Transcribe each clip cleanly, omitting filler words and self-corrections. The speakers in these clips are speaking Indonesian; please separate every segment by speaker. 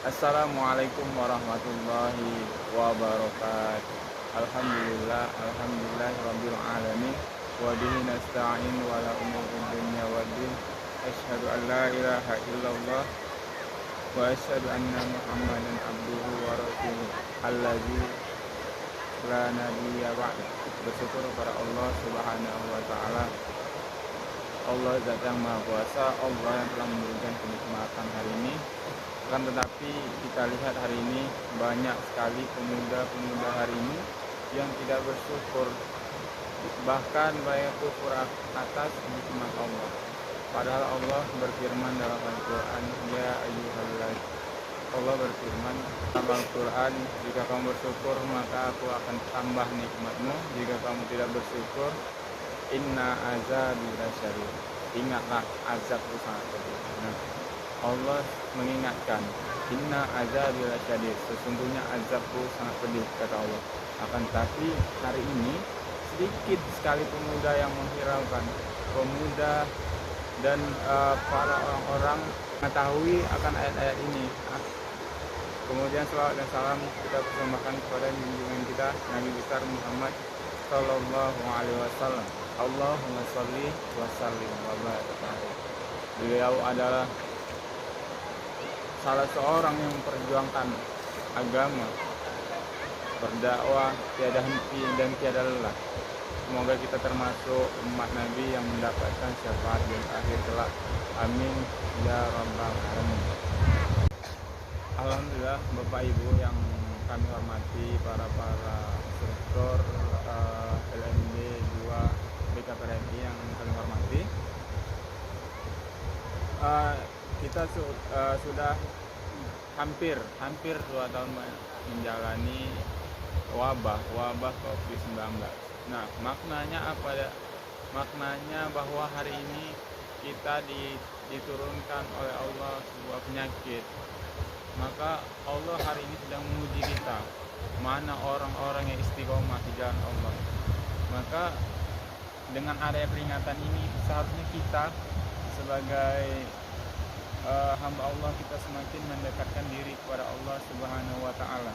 Speaker 1: Assalamualaikum warahmatullahi wabarakatuh. Alhamdulillahirabbil alamin wa bihi nasta'in wa la umuri dunya waddin. Asyhadu an la ilaha illallah wa asyhadu anna Muhammadan abduhu wa rasuluh allazi la nabiyya ba'da. Bersyukur kepada Allah Subhanahu wa taala. Allah Zat yang Maha Kuasa, Allah yang telah memberikan kenikmatan hari ini. Akan tetapi kita lihat hari ini banyak sekali pemuda-pemuda hari ini yang tidak bersyukur, bahkan banyak kufur atas nikmat Allah. Padahal Allah berfirman dalam Al-Quran, ya ayyuhallaz, Allah berfirman dalam Al-Quran, jika kamu bersyukur maka aku akan tambah nikmatmu, jika kamu tidak bersyukur, inna azabi lasyadid, ingatlah azabku sangat pedih. Nah, Allah mengingatkan, inna azabi lasyadid, sesungguhnya azabku sangat pedih, kata Allah. Akan tapi hari ini sedikit sekali pemuda yang menghiraukan, pemuda dan para orang-orang mengetahui akan ayat-ayat ini. Kemudian salawat dan salam kita persembahkan kepada junjungan kita Nabi besar Muhammad Sallallahu Alaihi Wasallam. Allahumma sholli wa sallim wa barik alaihi. Beliau adalah salah seorang yang memperjuangkan agama, berdakwah tiada henti dan tiada lelah. Semoga kita termasuk umat Nabi yang mendapatkan syafaat di akhir kelak. Amin ya rabbal alamin. Alhamdulillah, Bapak Ibu yang kami hormati, para instruktur LMD 2 BKPRMI yang kami hormati, kita sudah hampir 2 tahun menjalani wabah COVID-19. Nah, maknanya apa? Maknanya bahwa hari ini kita diturunkan oleh Allah sebuah penyakit. Maka Allah hari ini sedang menguji kita, mana orang-orang yang istiqomah di jalan Allah. Maka dengan adanya peringatan ini, seharusnya kita sebagai hamba Allah, kita semakin mendekatkan diri kepada Allah Subhanahu wa taala.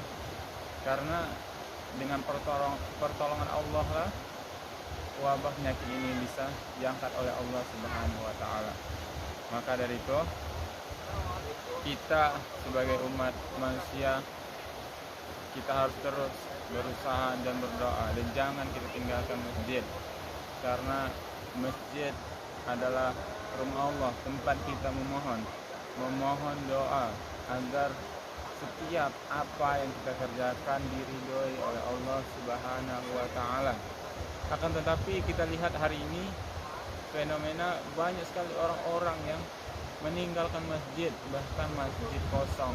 Speaker 1: Karena dengan pertolongan Allah lah wabah penyakit ini bisa diangkat oleh Allah Subhanahu wa taala. Maka dari itu kita sebagai umat manusia, kita harus terus berusaha dan berdoa, dan jangan kita tinggalkan masjid, karena masjid adalah rumah Allah, tempat kita memohon doa agar setiap apa yang kita kerjakan diridhoi oleh Allah Subhanahu wa taala. Akan tetapi kita lihat hari ini fenomena banyak sekali orang-orang yang meninggalkan masjid, bahkan masjid kosong,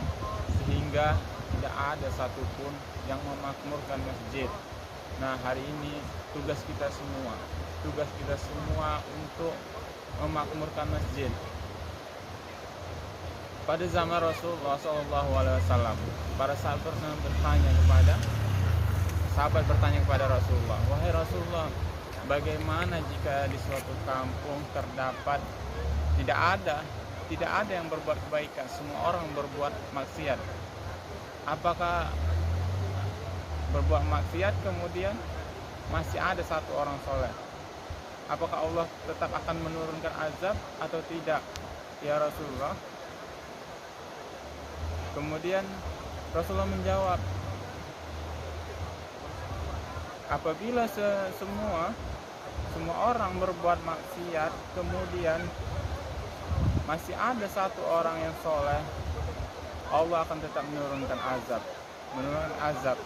Speaker 1: sehingga tidak ada satupun yang memakmurkan masjid. Nah, hari ini tugas kita semua untuk memakmurkan masjid. Pada zaman Rasulullah SAW, para sahabat bertanya kepada Rasulullah, wahai Rasulullah, bagaimana jika di suatu kampung terdapat tidak ada yang berbuat kebaikan, semua orang berbuat maksiat? Apakah berbuat maksiat kemudian masih ada satu orang soleh, apakah Allah tetap akan menurunkan azab atau tidak, ya Rasulullah? Kemudian Rasulullah menjawab, apabila semua orang berbuat maksiat kemudian masih ada satu orang yang soleh, Allah akan tetap menurunkan azab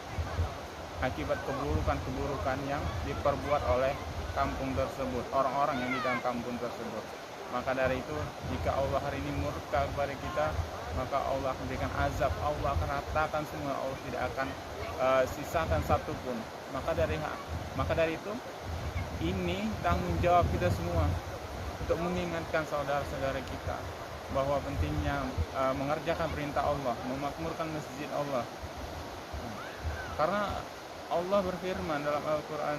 Speaker 1: akibat keburukan yang diperbuat oleh kampung tersebut, orang-orang yang di dalam kampung tersebut. Maka dari itu, jika Allah hari ini murka kepada kita, maka Allah akan berikan azab, Allah akan ratakan semua, Allah tidak akan sisakan satupun. Maka dari itu, ini tanggung jawab kita semua untuk mengingatkan saudara-saudara kita bahwa pentingnya mengerjakan perintah Allah, memakmurkan masjid Allah. Karena Allah berfirman dalam Al-Quran,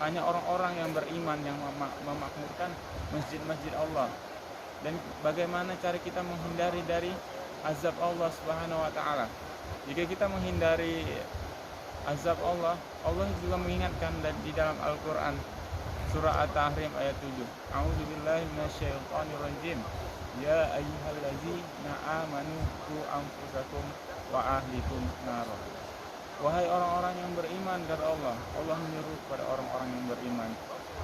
Speaker 1: hanya orang-orang yang beriman yang memakmurkan masjid-masjid Allah. Dan bagaimana cara kita menghindari dari azab Allah Subhanahu wa taala. Jika kita menghindari azab Allah, Allah juga mengingatkan di dalam Al-Qur'an surah At-Tahrim ayat 7. A'udzubillahi minasyaitonirrajim. Ya ayyuhallazina amanu qu anfusakum wa ahlikum nar. Wahai orang-orang yang beriman kepada Allah, Allah menyuruh kepada orang-orang yang beriman,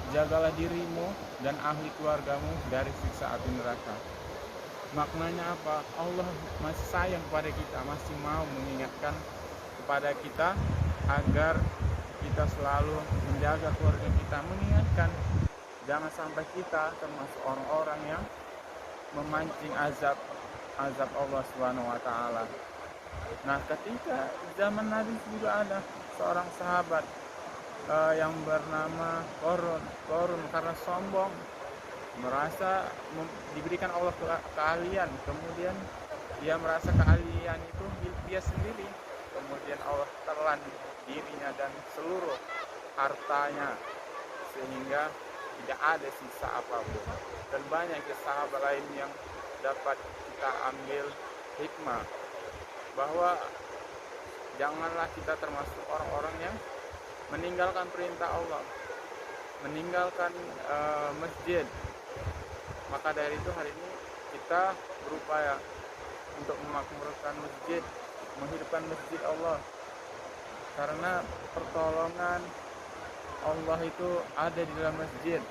Speaker 1: jagalah dirimu dan ahli keluargamu dari siksa api neraka. Maknanya apa? Allah masih sayang kepada kita, masih mau mengingatkan kepada kita agar kita selalu menjaga keluarga kita, mengingatkan jangan sampai kita termasuk orang-orang yang memancing azab Allah Subhanahu wa taala. Nah, ketika zaman Nabi juga ada seorang sahabat yang bernama Korun karena sombong, merasa diberikan Allah keahlian, kemudian dia merasa keahlian itu milik dia sendiri, kemudian Allah telan dirinya dan seluruh hartanya sehingga tidak ada sisa apapun. Dan banyak sahabat lain yang dapat kita ambil hikmah bahwa janganlah kita termasuk orang-orang yang meninggalkan perintah Allah, meninggalkan masjid. Maka dari itu hari ini kita berupaya untuk memakmurkan masjid, menghidupkan masjid Allah, karena pertolongan Allah itu ada di dalam masjid.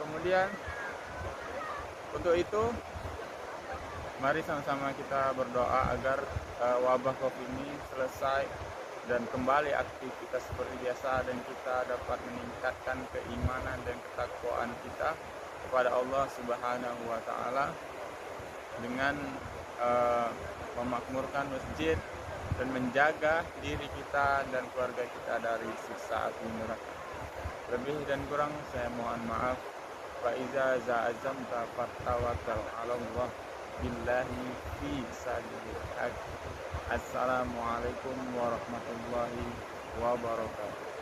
Speaker 1: Kemudian untuk itu mari sama-sama kita berdoa agar wabah COVID ini selesai dan kembali aktivitas seperti biasa, dan kita dapat meningkatkan keimanan dan ketakwaan kita kepada Allah Subhanahu wa taala dengan memakmurkan masjid dan menjaga diri kita dan keluarga kita dari siksa api neraka. Lebih dan kurang saya mohon maaf. Wa iza za'azamta fatawakkal 'ala Allah billahi fi sabilil haq. Assalamualaikum warahmatullahi wabarakatuh.